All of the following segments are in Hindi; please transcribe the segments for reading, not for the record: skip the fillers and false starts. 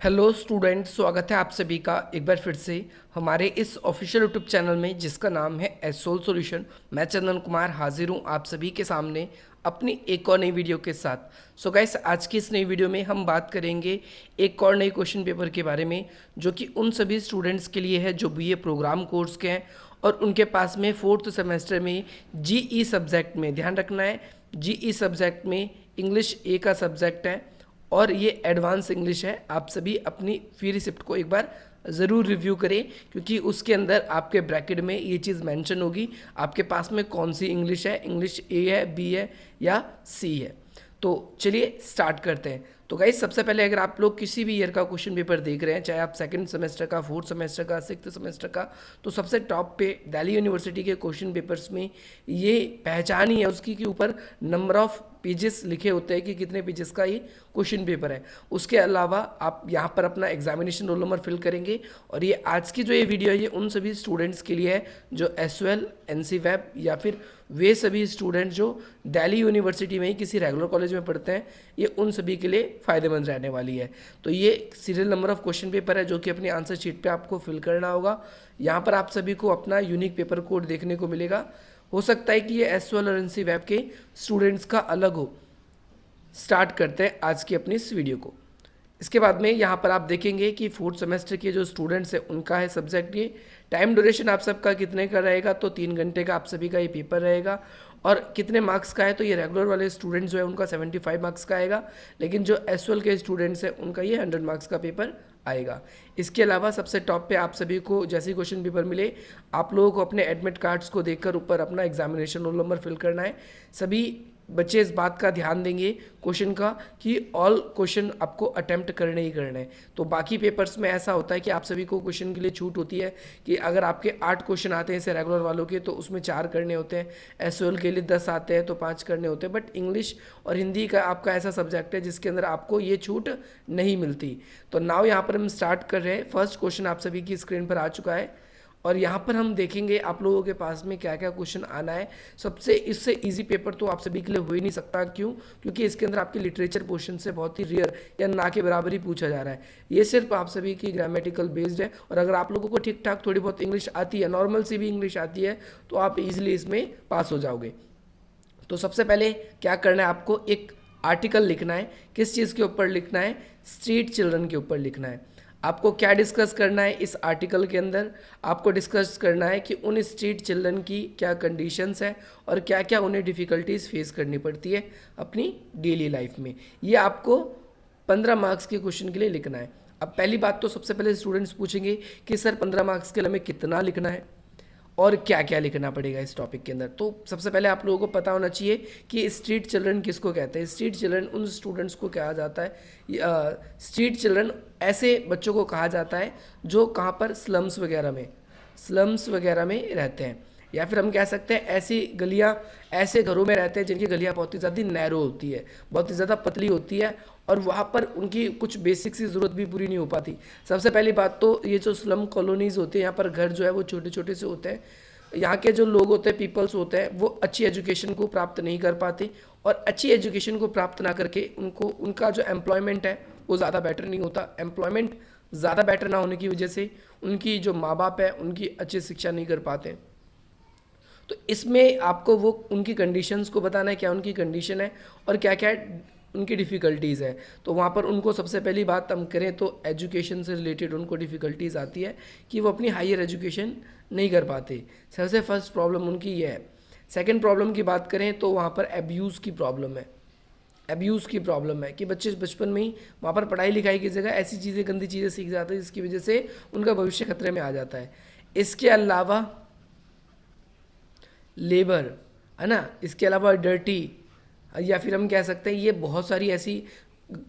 हेलो स्टूडेंट्स, स्वागत है आप सभी का एक बार फिर से हमारे इस ऑफिशियल यूट्यूब चैनल में जिसका नाम है एसोल सॉल्यूशन। मैं चंदन कुमार हाजिर हूँ आप सभी के सामने अपनी एक और नई वीडियो के साथ। सो गाइस, आज की इस नई वीडियो में हम बात करेंगे एक और नई क्वेश्चन पेपर के बारे में जो कि उन सभी स्टूडेंट्स के लिए है जो बीए प्रोग्राम कोर्स के हैं और उनके पास में 4th सेमेस्टर में जीई सब्जेक्ट में, ध्यान रखना है, जीई सब्जेक्ट में इंग्लिश ए का सब्जेक्ट है और ये एडवांस इंग्लिश है। आप सभी अपनी फी रिसिप्ट को एक बार ज़रूर रिव्यू करें क्योंकि उसके अंदर आपके ब्रैकेट में ये चीज़ मेंशन होगी आपके पास में कौन सी इंग्लिश है, इंग्लिश ए है, बी है या सी है। तो चलिए स्टार्ट करते हैं। तो गाइस, सबसे पहले अगर आप लोग किसी भी ईयर का क्वेश्चन पेपर देख रहे हैं, चाहे आप सेकंड सेमेस्टर का, 4th सेमेस्टर का, 6th सेमेस्टर का, तो सबसे टॉप पे दिल्ली यूनिवर्सिटी के क्वेश्चन पेपर्स में ये पहचान ही है उसकी कि ऊपर नंबर ऑफ पेजेस लिखे होते हैं कि कितने पेजेस का ये क्वेश्चन पेपर है। उसके अलावा आप यहाँ पर अपना एग्जामिनेशन रोल नंबर फिल करेंगे और ये आज की जो ये वीडियो है ये उन सभी स्टूडेंट्स के लिए है जो एसओएल, एनसी वेब या फिर वे सभी स्टूडेंट जो दिल्ली यूनिवर्सिटी में ही किसी रेगुलर कॉलेज में पढ़ते हैं, ये उन सभी के लिए फ़ायदेमंद रहने वाली है। तो ये serial number of question paper है जो कि अपनी आंसर शीट पे आपको फिल करना होगा। यहाँ पर आप सभी को अपना यूनिक पेपर कोड देखने को मिलेगा। हो सकता है कि ये एसओएल और एनसी वेब के स्टूडेंट्स का अलग हो। स्टार्ट करते हैं आज की अपनी इस वीडियो को। इसके बाद में यहाँ पर आप देखेंगे कि 4th सेमेस्टर के जो स्टूडेंट्स हैं उनका है सब्जेक्ट ये। टाइम ड्यूरेशन आप सबका कितने का रहेगा, तो 3 घंटे का आप सभी का ये पेपर रहेगा। और कितने मार्क्स का है, तो ये रेगुलर वाले स्टूडेंट्स जो है उनका 75 मार्क्स का आएगा, लेकिन जो एसओएल के स्टूडेंट्स हैं उनका ये 100 मार्क्स का पेपर आएगा। इसके अलावा सबसे टॉप पे आप सभी को जैसे ही क्वेश्चन पेपर मिले आप लोगों को अपने एडमिट कार्ड्स को देखकर ऊपर अपना एग्जामिनेशन रोल नंबर फिल करना है। सभी बच्चे इस बात का ध्यान देंगे क्वेश्चन का कि ऑल क्वेश्चन आपको अटेम्प्ट करने ही करने हैं। तो बाकी पेपर्स में ऐसा होता है कि आप सभी को क्वेश्चन के लिए छूट होती है कि अगर आपके 8 क्वेश्चन आते हैं जैसे रेगुलर वालों के तो उसमें 4 करने होते हैं, एसओएल के लिए 10 आते हैं तो 5 करने होते हैं। बट इंग्लिश और हिंदी का आपका ऐसा सब्जेक्ट है जिसके अंदर आपको ये छूट नहीं मिलती। तो नाउ यहाँ पर हम स्टार्ट कर रहे हैं। फर्स्ट क्वेश्चन आप सभी की स्क्रीन पर आ चुका है और यहाँ पर हम देखेंगे आप लोगों के पास में क्या क्या क्वेश्चन आना है। सबसे इससे इजी पेपर तो आप सभी के लिए हो ही नहीं सकता। क्यों? क्योंकि इसके अंदर आपके लिटरेचर पोर्शन से बहुत ही रेयर या ना के बराबर ही पूछा जा रहा है। ये सिर्फ आप सभी की ग्रामेटिकल बेस्ड है और अगर आप लोगों को ठीक ठाक थोड़ी बहुत इंग्लिश आती है, नॉर्मल सी भी इंग्लिश आती है, तो आप इजिली इसमें पास हो जाओगे। तो सबसे पहले क्या करना है, आपको एक आर्टिकल लिखना है। किस चीज़ के ऊपर लिखना है? स्ट्रीट चिल्ड्रन के ऊपर लिखना है। आपको क्या डिस्कस करना है इस आर्टिकल के अंदर? आपको डिस्कस करना है कि उन स्ट्रीट चिल्ड्रन की क्या कंडीशंस है और क्या क्या उन्हें डिफ़िकल्टीज फेस करनी पड़ती है अपनी डेली लाइफ में। ये आपको 15 मार्क्स के क्वेश्चन के लिए लिखना है। अब पहली बात तो सबसे पहले स्टूडेंट्स पूछेंगे कि सर 15 मार्क्स के लिए हमें कितना लिखना है और क्या क्या लिखना पड़ेगा इस टॉपिक के अंदर। तो सबसे पहले आप लोगों को पता होना चाहिए कि स्ट्रीट चिल्ड्रन किसको कहते हैं। स्ट्रीट चिल्ड्रन उन स्टूडेंट्स को कहा जाता है, स्ट्रीट चिल्ड्रन ऐसे बच्चों को कहा जाता है जो कहाँ पर स्लम्स वगैरह में रहते हैं, या फिर हम कह सकते हैं ऐसी गलियाँ, ऐसे घरों में रहते हैं जिनकी गलियाँ बहुत ही ज़्यादा नैरो होती है, बहुत ही ज़्यादा पतली होती है और वहाँ पर उनकी कुछ बेसिक सी ज़रूरत भी पूरी नहीं हो पाती। सबसे पहली बात तो ये जो स्लम कॉलोनीज़ होती है, यहाँ पर घर जो है वो छोटे छोटे से होते हैं। यहाँ के जो लोग होते हैं, पीपल्स होते हैं, वो अच्छी एजुकेशन को प्राप्त नहीं कर पाते और अच्छी एजुकेशन को प्राप्त ना करके उनका जो एम्प्लॉयमेंट है वो ज़्यादा बेटर नहीं होता। एम्प्लॉयमेंट ज़्यादा बेटर ना होने की वजह से उनकी जो माँ बाप है उनकी अच्छी शिक्षा नहीं कर पाते। तो इसमें आपको वो उनकी कंडीशंस को बताना है, क्या उनकी कंडीशन है और क्या क्या उनकी डिफ़िकल्टीज़ है। तो वहाँ पर उनको सबसे पहली बात हम करें तो एजुकेशन से रिलेटेड उनको डिफ़िकल्टीज़ आती है कि वो अपनी हायर एजुकेशन नहीं कर पाते। सबसे फर्स्ट प्रॉब्लम उनकी ये है। सेकंड प्रॉब्लम की बात करें तो वहाँ पर एब्यूज़ की प्रॉब्लम है। एब्यूज़ की प्रॉब्लम है कि बच्चे बचपन में ही वहाँ पर पढ़ाई लिखाई की जगह ऐसी चीज़ें, गंदी चीज़ें सीख जाते हैं जिसकी वजह से उनका भविष्य खतरे में आ जाता है। इसके अलावा लेबर है ना, इसके अलावा डर्टी, या फिर हम कह सकते हैं ये बहुत सारी ऐसी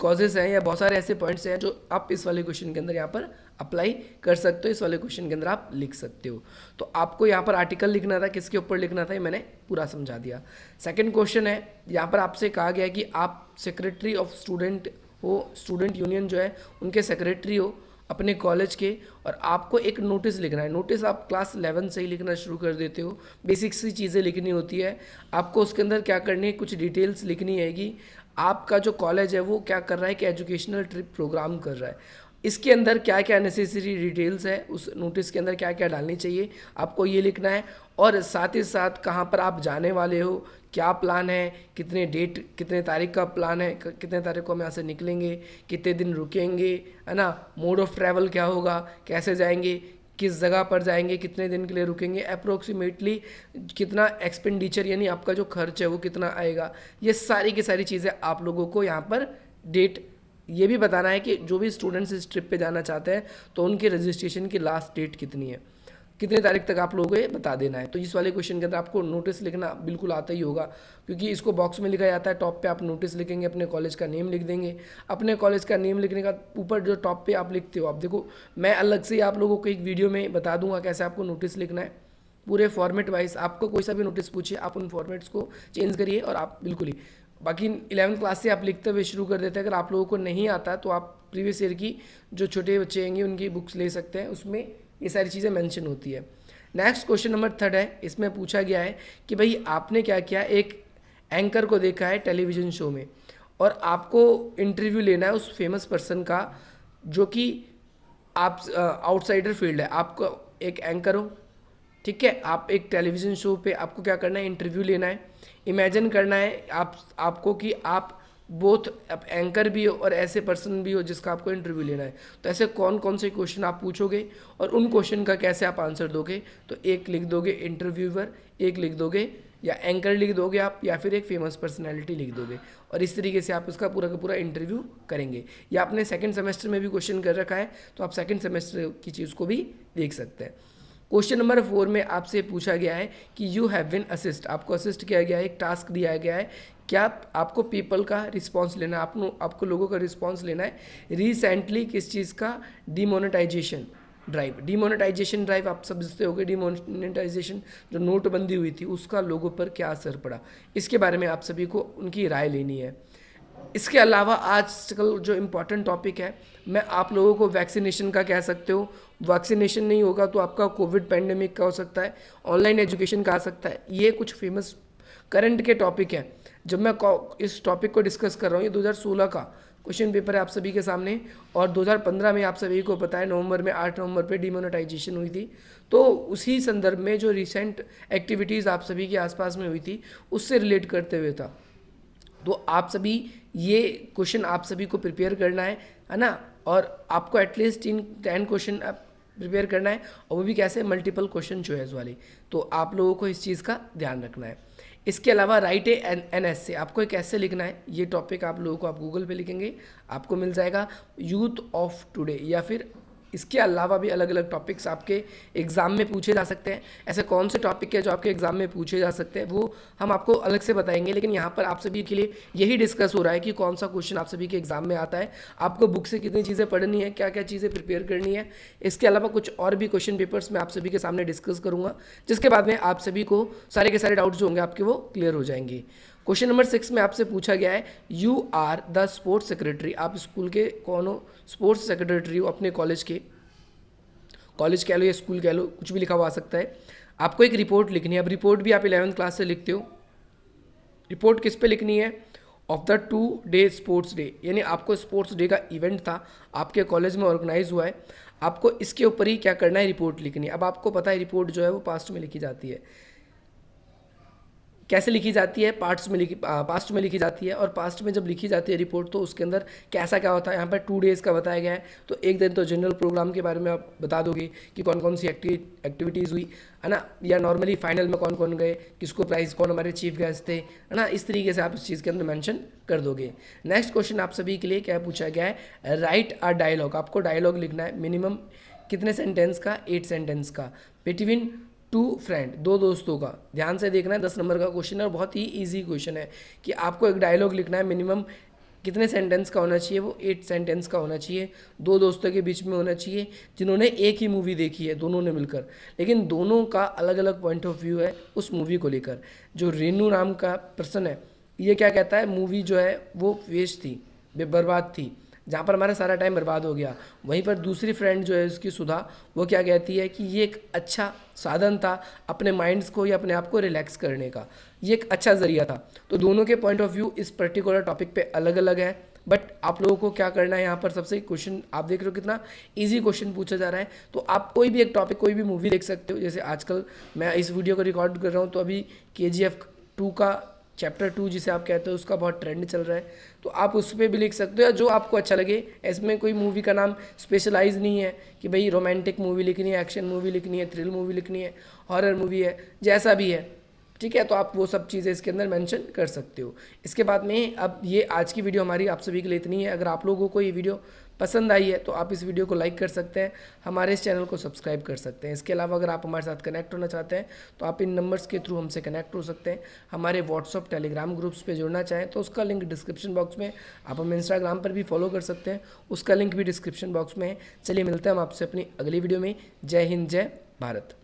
कॉजेज़ हैं या बहुत सारे ऐसे पॉइंट्स हैं जो आप इस वाले क्वेश्चन के अंदर यहाँ पर अप्लाई कर सकते हो, इस वाले क्वेश्चन के अंदर आप लिख सकते हो। तो आपको यहाँ पर आर्टिकल लिखना था, किसके ऊपर लिखना था ये मैंने पूरा समझा दिया। सेकंड क्वेश्चन है, यहाँ पर आपसे कहा गया कि आप सेक्रेटरी ऑफ स्टूडेंट हो, स्टूडेंट यूनियन जो है उनके सेक्रेटरी हो अपने कॉलेज के, और आपको एक नोटिस लिखना है। नोटिस आप क्लास 11 से ही लिखना शुरू कर देते हो, बेसिक सी चीज़ें लिखनी होती है आपको। उसके अंदर क्या करनी है, कुछ डिटेल्स लिखनी हैगी। आपका जो कॉलेज है वो क्या कर रहा है कि एजुकेशनल ट्रिप प्रोग्राम कर रहा है। इसके अंदर क्या क्या नेसेसरी डिटेल्स है, उस नोटिस के अंदर क्या क्या डालनी चाहिए आपको ये लिखना है। और साथ ही साथ कहाँ पर आप जाने वाले हो, क्या प्लान है, कितने डेट कितने तारीख का प्लान है, कितने तारीख को हम यहाँ से निकलेंगे, कितने दिन रुकेंगे, है ना, मोड ऑफ ट्रैवल क्या होगा, कैसे जाएंगे, किस जगह पर जाएंगे, कितने दिन के लिए रुकेंगे, अप्रोक्सीमेटली कितना एक्सपेंडिचर यानी आपका जो खर्च है वो कितना आएगा। ये सारी की सारी चीज़ें आप लोगों को यहाँ पर डेट ये भी बताना है कि जो भी स्टूडेंट्स इस ट्रिप पे जाना चाहते हैं तो उनके रजिस्ट्रेशन की लास्ट डेट कितनी है, कितने तारीख तक आप लोगों को ये बता देना है। तो इस वाले क्वेश्चन के अंदर आपको नोटिस लिखना बिल्कुल आता ही होगा, क्योंकि इसको बॉक्स में लिखा जाता है। टॉप पे आप नोटिस लिखेंगे, अपने कॉलेज का नेम लिख देंगे। अपने कॉलेज का नेम लिखने का ऊपर जो टॉप पे आप लिखते हो, आप देखो मैं अलग से आप लोगों को एक वीडियो में बता दूंगा कैसे आपको नोटिस लिखना है पूरे फॉर्मेट वाइज। आपको कोई सा भी नोटिस पूछिए आप उन फॉर्मेट्स को चेंज करिए और आप बिल्कुल ही बाकी 11th क्लास से आप लिखते हुए शुरू कर देते हैं। अगर आप लोगों को नहीं आता तो आप प्रीवियस ईयर की जो छोटे बच्चे होंगे उनकी बुक्स ले सकते हैं, उसमें ये सारी चीज़ें मेंशन होती है। नेक्स्ट क्वेश्चन नंबर 3 है, इसमें पूछा गया है कि भाई आपने क्या किया, एक एंकर को देखा है टेलीविज़न शो में और आपको इंटरव्यू लेना है उस फेमस पर्सन का जो कि आप आउटसाइडर फील्ड है। आपको एक एंकर हो, ठीक है, आप एक टेलीविज़न शो पे आपको क्या करना है, इंटरव्यू लेना है। इमेजिन करना है आपको कि आप बोथ एंकर भी हो और ऐसे पर्सन भी हो जिसका आपको इंटरव्यू लेना है। तो ऐसे कौन कौन से क्वेश्चन आप पूछोगे और उन क्वेश्चन का कैसे आप आंसर दोगे। तो एक लिख दोगे इंटरव्यूअर, एक लिख दोगे या एंकर लिख दोगे आप, या फिर एक फेमस पर्सनैलिटी लिख दोगे और इस तरीके से आप उसका पूरा का पूरा इंटरव्यू करेंगे। या आपने सेकंड सेमेस्टर में भी क्वेश्चन कर रखा है तो आप सेकंड सेमेस्टर की चीज़ को भी देख सकते हैं। क्वेश्चन नंबर 4 में आपसे पूछा गया है कि यू हैव बिन असिस्ट, आपको असिस्ट किया गया है, एक टास्क दिया गया है, क्या आपको पीपल का रिस्पांस लेना है, आपको लोगों का रिस्पांस लेना है। रिसेंटली किस चीज़ का, डिमोनेटाइजेशन ड्राइव। डिमोनेटाइजेशन ड्राइव आप सब समझते होंगे, डिमोनेटाइजेशन जो नोटबंदी हुई थी उसका लोगों पर क्या असर पड़ा, इसके बारे में आप सभी को उनकी राय लेनी है। इसके अलावा आजकल जो इम्पोर्टेंट टॉपिक है, मैं आप लोगों को वैक्सीनेशन का कह सकते हो, वैक्सीनेशन नहीं होगा तो आपका कोविड पैंडेमिक का हो सकता है, ऑनलाइन एजुकेशन का आ सकता है। ये कुछ फेमस करंट के टॉपिक हैं। जब मैं इस टॉपिक को डिस्कस कर रहा हूँ, ये 2016 का क्वेश्चन पेपर है आप सभी के सामने, और 2015 में आप सभी को पता है नवंबर में 8 नवंबर पे डिमोनेटाइजेशन हुई थी। तो उसी संदर्भ में जो रिसेंट एक्टिविटीज़ आप सभी के आसपास में हुई थी उससे रिलेट करते हुए था। तो आप सभी ये क्वेश्चन आप सभी को प्रिपेयर करना है ना, और आपको एटलीस्ट 10 क्वेश्चन प्रिपेयर करना है, और वो भी कैसे, मल्टीपल क्वेश्चन चॉइस वाले। तो आप लोगों को इस चीज़ का ध्यान रखना है। इसके अलावा राइट एन एस से आपको एक ऐसे लिखना है, ये टॉपिक आप लोगों को आप गूगल पे लिखेंगे आपको मिल जाएगा, यूथ ऑफ टुडे, या फिर इसके अलावा भी अलग अलग टॉपिक्स आपके एग्ज़ाम में पूछे जा सकते हैं। ऐसे कौन से टॉपिक है जो आपके एग्ज़ाम में पूछे जा सकते हैं वो हम आपको अलग से बताएंगे, लेकिन यहाँ पर आप सभी के लिए यही डिस्कस हो रहा है कि कौन सा क्वेश्चन आप सभी के एग्ज़ाम में आता है, आपको बुक से कितनी चीज़ें पढ़नी है, क्या क्या चीज़ें प्रिपेयर करनी है। इसके अलावा कुछ और भी क्वेश्चन पेपर्स मैं आप सभी के सामने डिस्कस करूँगा, जिसके बाद में आप सभी को सारे के सारे डाउट्स जो होंगे आपके वो क्लियर हो जाएंगे। क्वेश्चन नंबर 6 में आपसे पूछा गया है, you are the sports secretary, आप स्कूल के कौन हो, स्पोर्ट्स सेक्रेटरी हो अपने कॉलेज के, कॉलेज कह लो या स्कूल कह लो, कुछ भी लिखा हुआ आ सकता है। आपको एक रिपोर्ट लिखनी है। अब रिपोर्ट भी आप 11th क्लास से लिखते हो। रिपोर्ट किस पे लिखनी है, of the 2 day sports day, यानी आपको स्पोर्ट्स डे का इवेंट था आपके कॉलेज में ऑर्गेनाइज हुआ है, आपको इसके ऊपर ही क्या करना है, रिपोर्ट लिखनी है। अब आपको पता है रिपोर्ट जो है वो पास्ट में लिखी जाती है। कैसे लिखी जाती है, पास्ट में लिखी जाती है, और पास्ट में जब लिखी जाती है रिपोर्ट तो उसके अंदर कैसा क्या होता है, यहाँ पर 2 डेज़ का बताया गया है। तो एक दिन तो जनरल प्रोग्राम के बारे में आप बता दोगे कि कौन कौन सी एक्टिविटीज़ हुई है ना, या नॉर्मली फाइनल में कौन कौन गए, किसको प्राइज़, कौन हमारे चीफ गेस्ट थे, है ना, इस तरीके से आप इस चीज़ के अंदर मेंशन कर दोगे। नेक्स्ट क्वेश्चन आप सभी के लिए क्या पूछा गया है, राइट अ डायलॉग, आपको डायलॉग लिखना है, मिनिमम कितने सेंटेंस का, 8 सेंटेंस का, बिटवीन 2 फ्रेंड, 2 दोस्तों का। ध्यान से देखना है, 10 नंबर का क्वेश्चन है और बहुत ही इजी क्वेश्चन है कि आपको एक डायलॉग लिखना है, मिनिमम कितने सेंटेंस का होना चाहिए, वो 8 सेंटेंस का होना चाहिए, 2 दोस्तों के बीच में होना चाहिए जिन्होंने एक ही मूवी देखी है दोनों ने मिलकर, लेकिन दोनों का अलग अलग पॉइंट ऑफ व्यू है उस मूवी को लेकर। जो रेनू नाम का पर्सन है ये क्या कहता है, मूवी जो है वो वेस्ट थी, बर्बाद थी, जहाँ पर हमारा सारा टाइम बर्बाद हो गया। वहीं पर दूसरी फ्रेंड जो है उसकी सुधा, वो क्या कहती है कि ये एक अच्छा साधन था अपने माइंड्स को या अपने आप को रिलैक्स करने का, ये एक अच्छा ज़रिया था। तो दोनों के पॉइंट ऑफ व्यू इस पर्टिकुलर टॉपिक पे अलग अलग है, बट आप लोगों को क्या करना है, यहाँ पर सबसे क्वेश्चन आप देख रहे हो कितना ईजी क्वेश्चन पूछा जा रहा है। तो आप कोई भी एक टॉपिक, कोई भी मूवी देख सकते हो। जैसे आजकल मैं इस वीडियो को रिकॉर्ड कर रहा हूँ तो अभी KGF 2 का चैप्टर 2 जिसे आप कहते हो उसका बहुत ट्रेंड चल रहा है, तो आप उस पर भी लिख सकते हो या जो आपको अच्छा लगे। इसमें कोई मूवी का नाम स्पेशलाइज नहीं है कि भाई रोमांटिक मूवी लिखनी है, एक्शन मूवी लिखनी है, थ्रिल मूवी लिखनी है, हॉरर मूवी है, जैसा भी है, ठीक है। तो आप वो सब चीज़ें इसके अंदर मेंशन कर सकते हो। इसके बाद में अब ये आज की वीडियो हमारी आप सभी के लिए इतनी है। अगर आप लोगों को ये वीडियो पसंद आई है तो आप इस वीडियो को लाइक कर सकते हैं, हमारे इस चैनल को सब्सक्राइब कर सकते हैं। इसके अलावा अगर आप हमारे साथ कनेक्ट होना चाहते हैं तो आप इन नंबर्स के थ्रू हमसे कनेक्ट हो सकते हैं। हमारे व्हाट्सअप टेलीग्राम ग्रुप्स पे जुड़ना चाहें तो उसका लिंक डिस्क्रिप्शन बॉक्स में, आप हमें इंस्टाग्राम पर भी फॉलो कर सकते हैं, उसका लिंक भी डिस्क्रिप्शन बॉक्स में है। चलिए मिलते हैं हम आपसे अपनी अगली वीडियो में। जय हिंद, जय भारत।